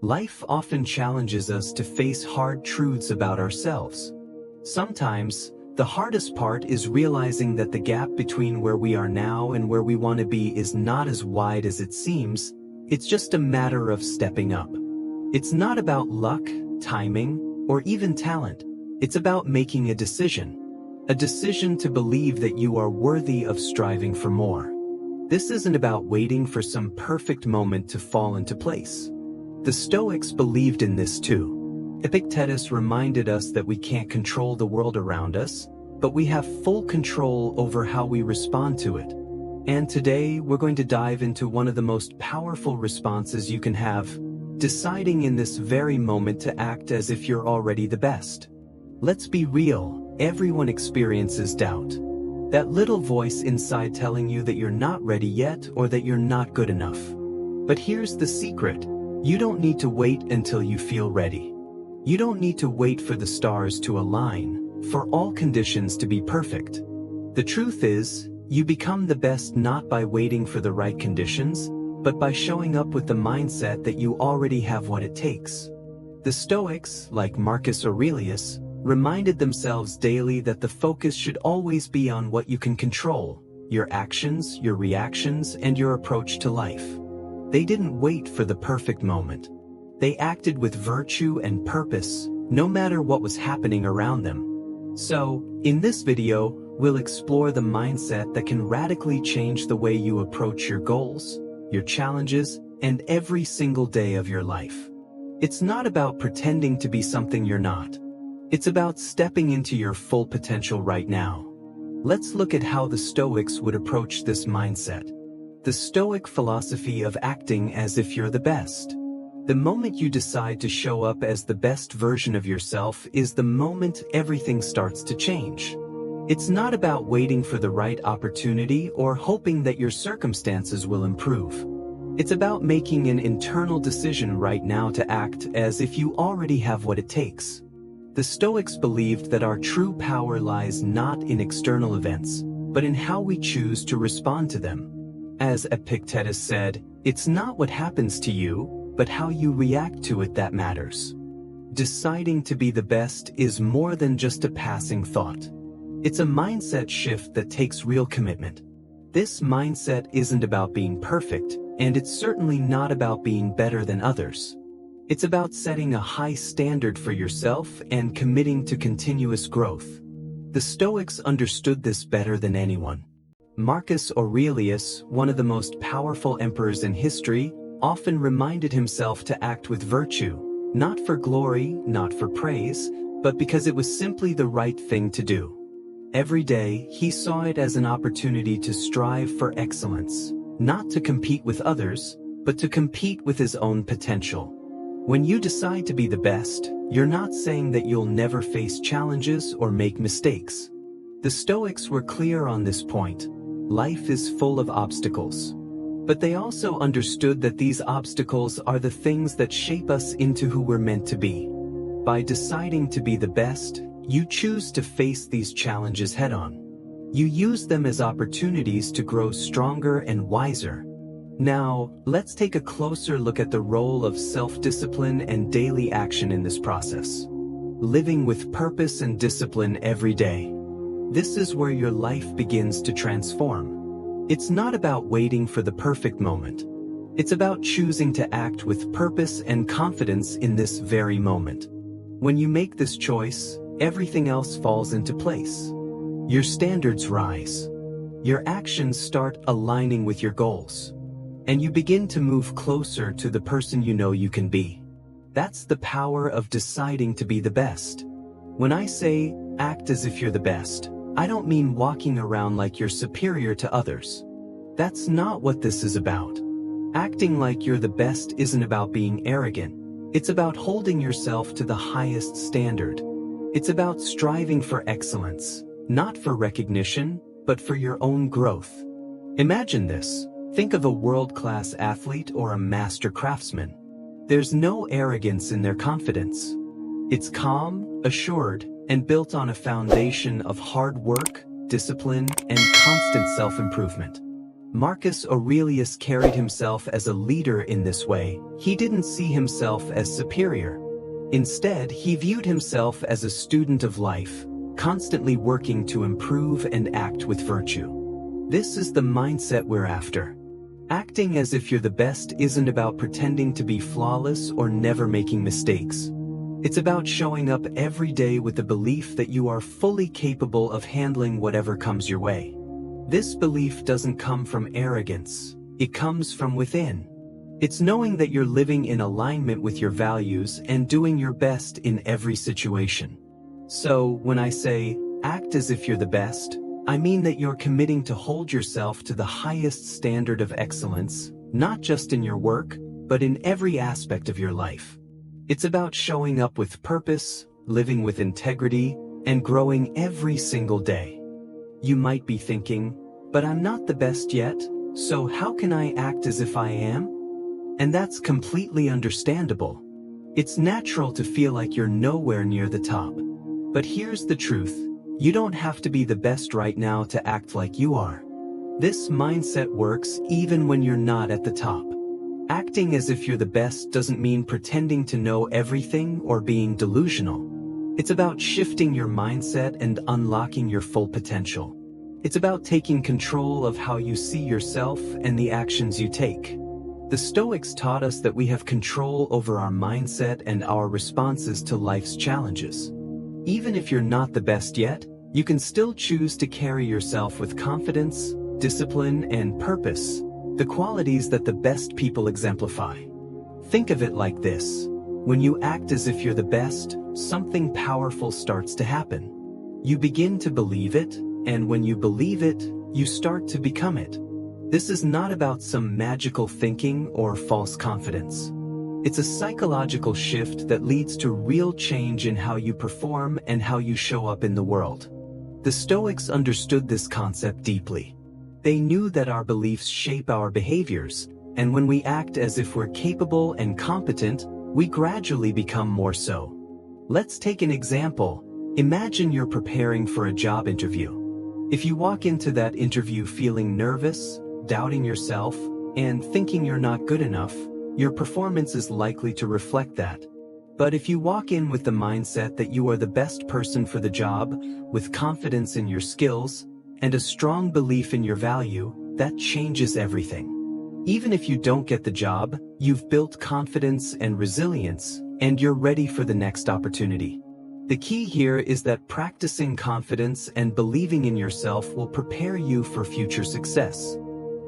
Life often challenges us to face hard truths about ourselves. Sometimes, the hardest part is realizing that the gap between where we are now and where we want to be is not as wide as it seems. It's just a matter of stepping up. It's not about luck, timing, or even talent. It's about making a decision. A decision to believe that you are worthy of striving for more. This isn't about waiting for some perfect moment to fall into place. The Stoics believed in this too. Epictetus reminded us that we can't control the world around us, but we have full control over how we respond to it. And today, we're going to dive into one of the most powerful responses you can have, deciding in this very moment to act as if you're already the best. Let's be real, everyone experiences doubt. That little voice inside telling you that you're not ready yet or that you're not good enough. But here's the secret. You don't need to wait until you feel ready. You don't need to wait for the stars to align, for all conditions to be perfect. The truth is, you become the best not by waiting for the right conditions, but by showing up with the mindset that you already have what it takes. The Stoics, like Marcus Aurelius, reminded themselves daily that the focus should always be on what you can control, your actions, your reactions, and your approach to life. They didn't wait for the perfect moment. They acted with virtue and purpose, no matter what was happening around them. So, in this video, we'll explore the mindset that can radically change the way you approach your goals, your challenges, and every single day of your life. It's not about pretending to be something you're not. It's about stepping into your full potential right now. Let's look at how the Stoics would approach this mindset. The Stoic philosophy of acting as if you're the best. The moment you decide to show up as the best version of yourself is the moment everything starts to change. It's not about waiting for the right opportunity or hoping that your circumstances will improve. It's about making an internal decision right now to act as if you already have what it takes. The Stoics believed that our true power lies not in external events, but in how we choose to respond to them. As Epictetus said, it's not what happens to you, but how you react to it that matters. Deciding to be the best is more than just a passing thought. It's a mindset shift that takes real commitment. This mindset isn't about being perfect, and it's certainly not about being better than others. It's about setting a high standard for yourself and committing to continuous growth. The Stoics understood this better than anyone. Marcus Aurelius, one of the most powerful emperors in history, often reminded himself to act with virtue, not for glory, not for praise, but because it was simply the right thing to do. Every day, he saw it as an opportunity to strive for excellence, not to compete with others, but to compete with his own potential. When you decide to be the best, you're not saying that you'll never face challenges or make mistakes. The Stoics were clear on this point. Life is full of obstacles. But they also understood that these obstacles are the things that shape us into who we're meant to be. By deciding to be the best, you choose to face these challenges head-on. You use them as opportunities to grow stronger and wiser. Now, let's take a closer look at the role of self-discipline and daily action in this process. Living with purpose and discipline every day. This is where your life begins to transform. It's not about waiting for the perfect moment. It's about choosing to act with purpose and confidence in this very moment. When you make this choice, everything else falls into place. Your standards rise. Your actions start aligning with your goals. And you begin to move closer to the person you know you can be. That's the power of deciding to be the best. When I say, act as if you're the best, I don't mean walking around like you're superior to others. That's not what this is about. Acting like you're the best isn't about being arrogant. It's about holding yourself to the highest standard. It's about striving for excellence, not for recognition, but for your own growth. Imagine this. Think of a world-class athlete or a master craftsman. There's no arrogance in their confidence. It's calm, assured, and built on a foundation of hard work, discipline, and constant self-improvement. Marcus Aurelius carried himself as a leader in this way. He didn't see himself as superior. Instead, he viewed himself as a student of life, constantly working to improve and act with virtue. This is the mindset we're after. Acting as if you're the best isn't about pretending to be flawless or never making mistakes. It's about showing up every day with the belief that you are fully capable of handling whatever comes your way. This belief doesn't come from arrogance, it comes from within. It's knowing that you're living in alignment with your values and doing your best in every situation. So, when I say, act as if you're the best, I mean that you're committing to hold yourself to the highest standard of excellence, not just in your work, but in every aspect of your life. It's about showing up with purpose, living with integrity, and growing every single day. You might be thinking, but I'm not the best yet, so how can I act as if I am? And that's completely understandable. It's natural to feel like you're nowhere near the top. But here's the truth. You don't have to be the best right now to act like you are. This mindset works even when you're not at the top. Acting as if you're the best doesn't mean pretending to know everything or being delusional. It's about shifting your mindset and unlocking your full potential. It's about taking control of how you see yourself and the actions you take. The Stoics taught us that we have control over our mindset and our responses to life's challenges. Even if you're not the best yet, you can still choose to carry yourself with confidence, discipline, and purpose, the qualities that the best people exemplify. Think of it like this. When you act as if you're the best, something powerful starts to happen. You begin to believe it, and when you believe it, you start to become it. This is not about some magical thinking or false confidence. It's a psychological shift that leads to real change in how you perform and how you show up in the world. The Stoics understood this concept deeply. They knew that our beliefs shape our behaviors, and when we act as if we're capable and competent, we gradually become more so. Let's take an example. Imagine you're preparing for a job interview. If you walk into that interview feeling nervous, doubting yourself, and thinking you're not good enough, your performance is likely to reflect that. But if you walk in with the mindset that you are the best person for the job, with confidence in your skills, and a strong belief in your value, that changes everything. Even if you don't get the job, you've built confidence and resilience, and you're ready for the next opportunity. The key here is that practicing confidence and believing in yourself will prepare you for future success.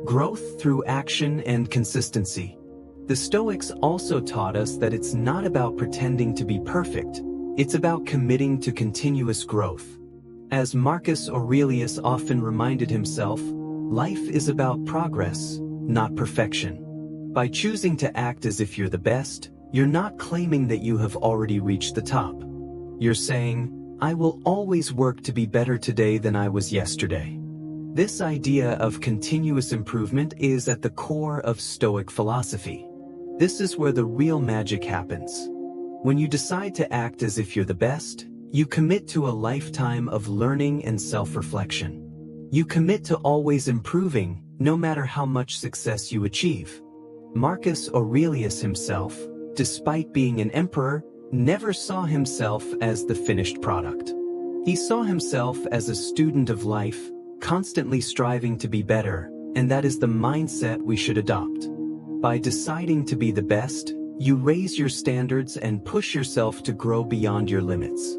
Growth through action and consistency. The Stoics also taught us that it's not about pretending to be perfect, it's about committing to continuous growth. As Marcus Aurelius often reminded himself, life is about progress, not perfection. By choosing to act as if you're the best, you're not claiming that you have already reached the top. You're saying, I will always work to be better today than I was yesterday. This idea of continuous improvement is at the core of Stoic philosophy. This is where the real magic happens. When you decide to act as if you're the best, you commit to a lifetime of learning and self-reflection. You commit to always improving, no matter how much success you achieve. Marcus Aurelius himself, despite being an emperor, never saw himself as the finished product. He saw himself as a student of life, constantly striving to be better, and that is the mindset we should adopt. By deciding to be the best, you raise your standards and push yourself to grow beyond your limits.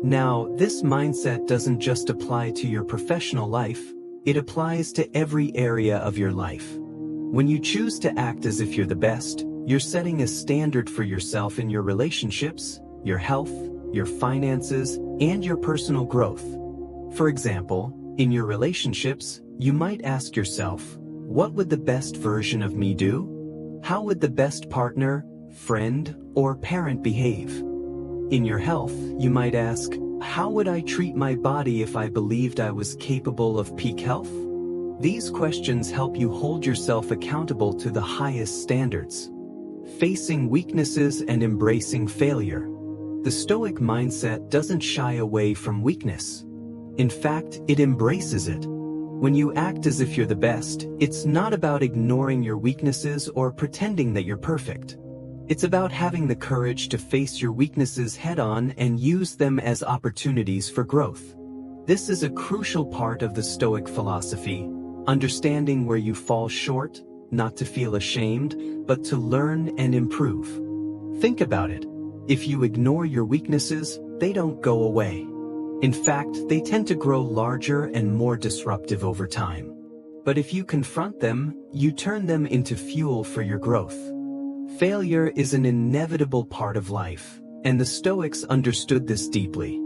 Now, this mindset doesn't just apply to your professional life, it applies to every area of your life. When you choose to act as if you're the best, you're setting a standard for yourself in your relationships, your health, your finances, and your personal growth. For example, in your relationships, you might ask yourself, what would the best version of me do? How would the best partner, friend, or parent behave? In your health, you might ask, how would I treat my body if I believed I was capable of peak health? These questions help you hold yourself accountable to the highest standards. Facing weaknesses and embracing failure. The Stoic mindset doesn't shy away from weakness. In fact, it embraces it. When you act as if you're the best, it's not about ignoring your weaknesses or pretending that you're perfect. It's about having the courage to face your weaknesses head-on and use them as opportunities for growth. This is a crucial part of the Stoic philosophy, understanding where you fall short, not to feel ashamed, but to learn and improve. Think about it. If you ignore your weaknesses, they don't go away. In fact, they tend to grow larger and more disruptive over time. But if you confront them, you turn them into fuel for your growth. Failure is an inevitable part of life, and the Stoics understood this deeply.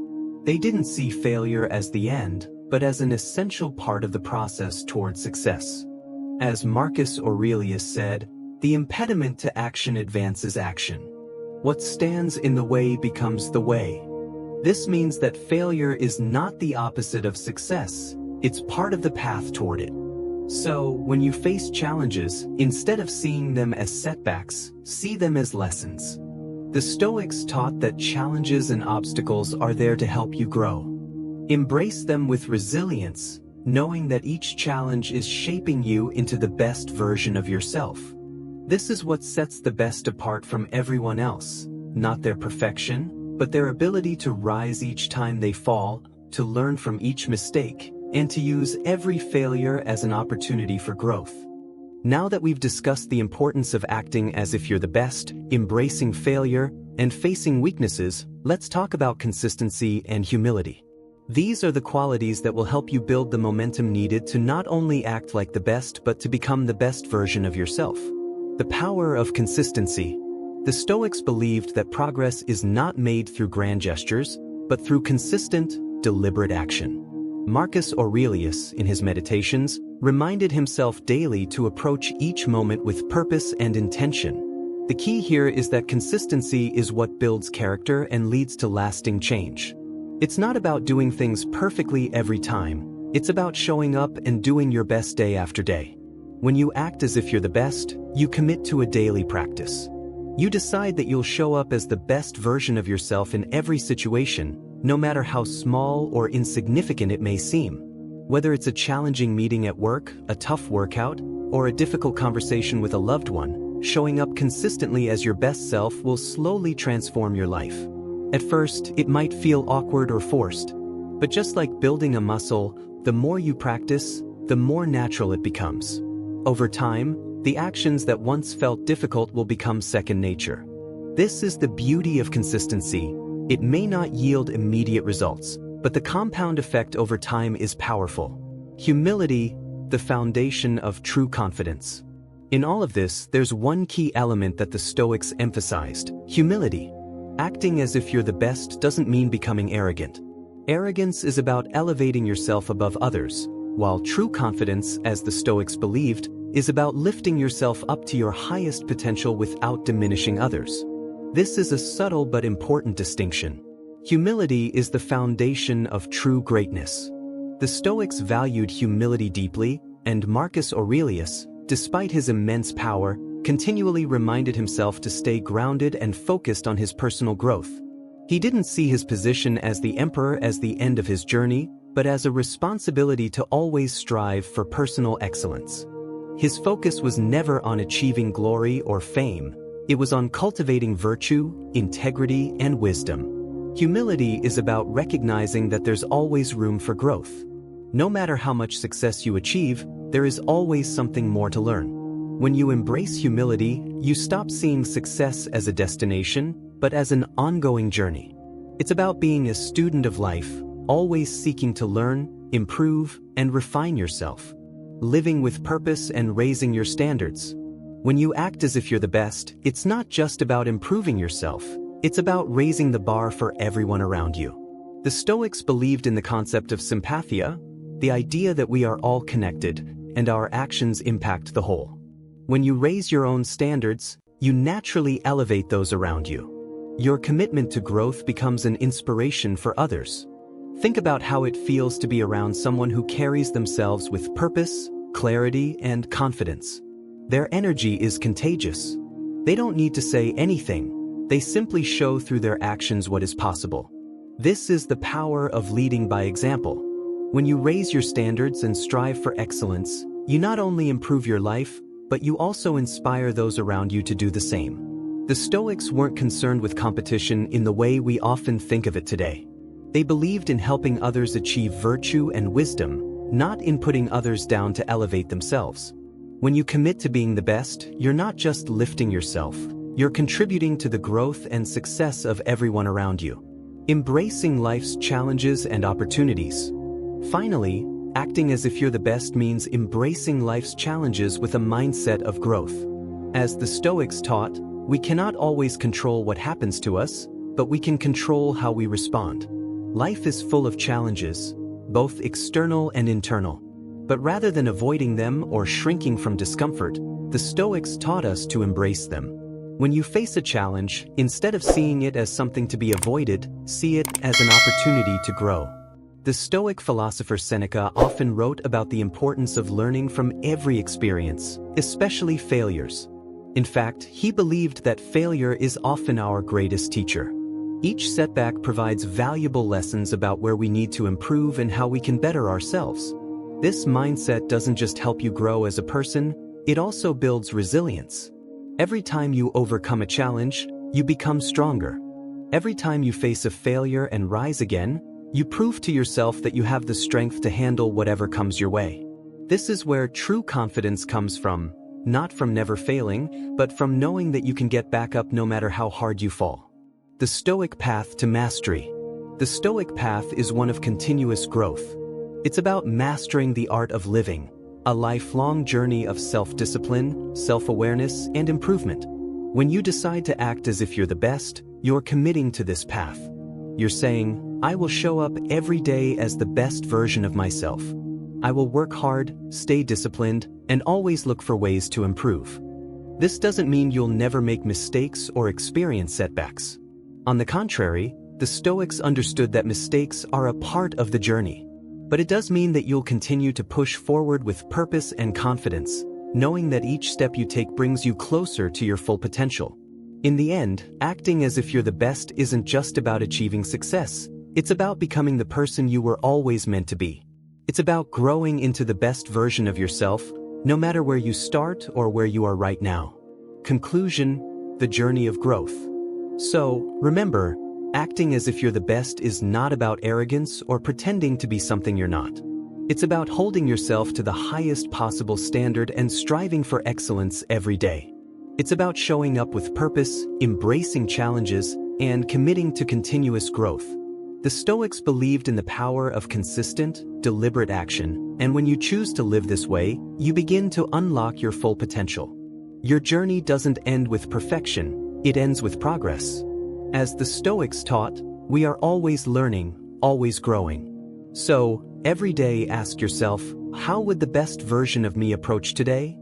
They didn't see failure as the end, but as an essential part of the process toward success. As Marcus Aurelius said, the impediment to action advances action. What stands in the way becomes the way. This means that failure is not the opposite of success, it's part of the path toward it. So, when you face challenges, instead of seeing them as setbacks, see them as lessons. The Stoics taught that challenges and obstacles are there to help you grow. Embrace them with resilience, knowing that each challenge is shaping you into the best version of yourself. This is what sets the best apart from everyone else, not their perfection, but their ability to rise each time they fall, to learn from each mistake, and to use every failure as an opportunity for growth. Now that we've discussed the importance of acting as if you're the best, embracing failure, and facing weaknesses, let's talk about consistency and humility. These are the qualities that will help you build the momentum needed to not only act like the best but to become the best version of yourself. The power of consistency. The Stoics believed that progress is not made through grand gestures, but through consistent, deliberate action. Marcus Aurelius, in his Meditations, reminded himself daily to approach each moment with purpose and intention. The key here is that consistency is what builds character and leads to lasting change. It's not about doing things perfectly every time, it's about showing up and doing your best day after day. When you act as if you're the best, you commit to a daily practice. You decide that you'll show up as the best version of yourself in every situation, no matter how small or insignificant it may seem. Whether it's a challenging meeting at work, a tough workout, or a difficult conversation with a loved one, showing up consistently as your best self will slowly transform your life. At first, it might feel awkward or forced, but just like building a muscle, the more you practice, the more natural it becomes. Over time, the actions that once felt difficult will become second nature. This is the beauty of consistency. It may not yield immediate results, but the compound effect over time is powerful. Humility, the foundation of true confidence. In all of this, there's one key element that the Stoics emphasized: humility. Acting as if you're the best doesn't mean becoming arrogant. Arrogance is about elevating yourself above others, while true confidence, as the Stoics believed, is about lifting yourself up to your highest potential without diminishing others. This is a subtle but important distinction. Humility is the foundation of true greatness. The Stoics valued humility deeply, and Marcus Aurelius, despite his immense power, continually reminded himself to stay grounded and focused on his personal growth. He didn't see his position as the emperor as the end of his journey, but as a responsibility to always strive for personal excellence. His focus was never on achieving glory or fame. It was on cultivating virtue, integrity, and wisdom. Humility is about recognizing that there's always room for growth. No matter how much success you achieve, there is always something more to learn. When you embrace humility, you stop seeing success as a destination, but as an ongoing journey. It's about being a student of life, always seeking to learn, improve, and refine yourself. Living with purpose and raising your standards. When you act as if you're the best, it's not just about improving yourself, it's about raising the bar for everyone around you. The Stoics believed in the concept of sympathia, the idea that we are all connected, and our actions impact the whole. When you raise your own standards, you naturally elevate those around you. Your commitment to growth becomes an inspiration for others. Think about how it feels to be around someone who carries themselves with purpose, clarity, and confidence. Their energy is contagious. They don't need to say anything. They simply show through their actions what is possible. This is the power of leading by example. When you raise your standards and strive for excellence, you not only improve your life, but you also inspire those around you to do the same. The Stoics weren't concerned with competition in the way we often think of it today. They believed in helping others achieve virtue and wisdom, not in putting others down to elevate themselves. When you commit to being the best, you're not just lifting yourself, you're contributing to the growth and success of everyone around you. Embracing life's challenges and opportunities. Finally, acting as if you're the best means embracing life's challenges with a mindset of growth. As the Stoics taught, we cannot always control what happens to us, but we can control how we respond. Life is full of challenges, both external and internal. But rather than avoiding them or shrinking from discomfort, the Stoics taught us to embrace them. When you face a challenge, instead of seeing it as something to be avoided, see it as an opportunity to grow. The Stoic philosopher Seneca often wrote about the importance of learning from every experience, especially failures. In fact, he believed that failure is often our greatest teacher. Each setback provides valuable lessons about where we need to improve and how we can better ourselves. This mindset doesn't just help you grow as a person, it also builds resilience. Every time you overcome a challenge, you become stronger. Every time you face a failure and rise again, you prove to yourself that you have the strength to handle whatever comes your way. This is where true confidence comes from, not from never failing, but from knowing that you can get back up no matter how hard you fall. The Stoic path to mastery. The Stoic path is one of continuous growth. It's about mastering the art of living, a lifelong journey of self-discipline, self-awareness, and improvement. When you decide to act as if you're the best, you're committing to this path. You're saying, I will show up every day as the best version of myself. I will work hard, stay disciplined, and always look for ways to improve. This doesn't mean you'll never make mistakes or experience setbacks. On the contrary, the Stoics understood that mistakes are a part of the journey. But it does mean that you'll continue to push forward with purpose and confidence, knowing that each step you take brings you closer to your full potential. In the end, acting as if you're the best isn't just about achieving success, it's about becoming the person you were always meant to be. It's about growing into the best version of yourself, no matter where you start or where you are right now. Conclusion: the journey of growth. So, remember, acting as if you're the best is not about arrogance or pretending to be something you're not. It's about holding yourself to the highest possible standard and striving for excellence every day. It's about showing up with purpose, embracing challenges, and committing to continuous growth. The Stoics believed in the power of consistent, deliberate action, and when you choose to live this way, you begin to unlock your full potential. Your journey doesn't end with perfection, it ends with progress. As the Stoics taught, we are always learning, always growing. So, every day ask yourself, how would the best version of me approach today?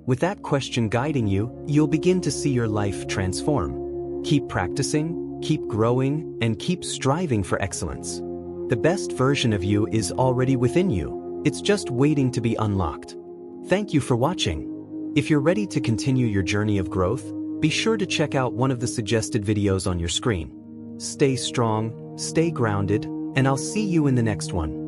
With that question guiding you, you'll begin to see your life transform. Keep practicing, keep growing, and keep striving for excellence. The best version of you is already within you. It's just waiting to be unlocked. Thank you for watching. If you're ready to continue your journey of growth, be sure to check out one of the suggested videos on your screen. Stay strong, stay grounded, and I'll see you in the next one.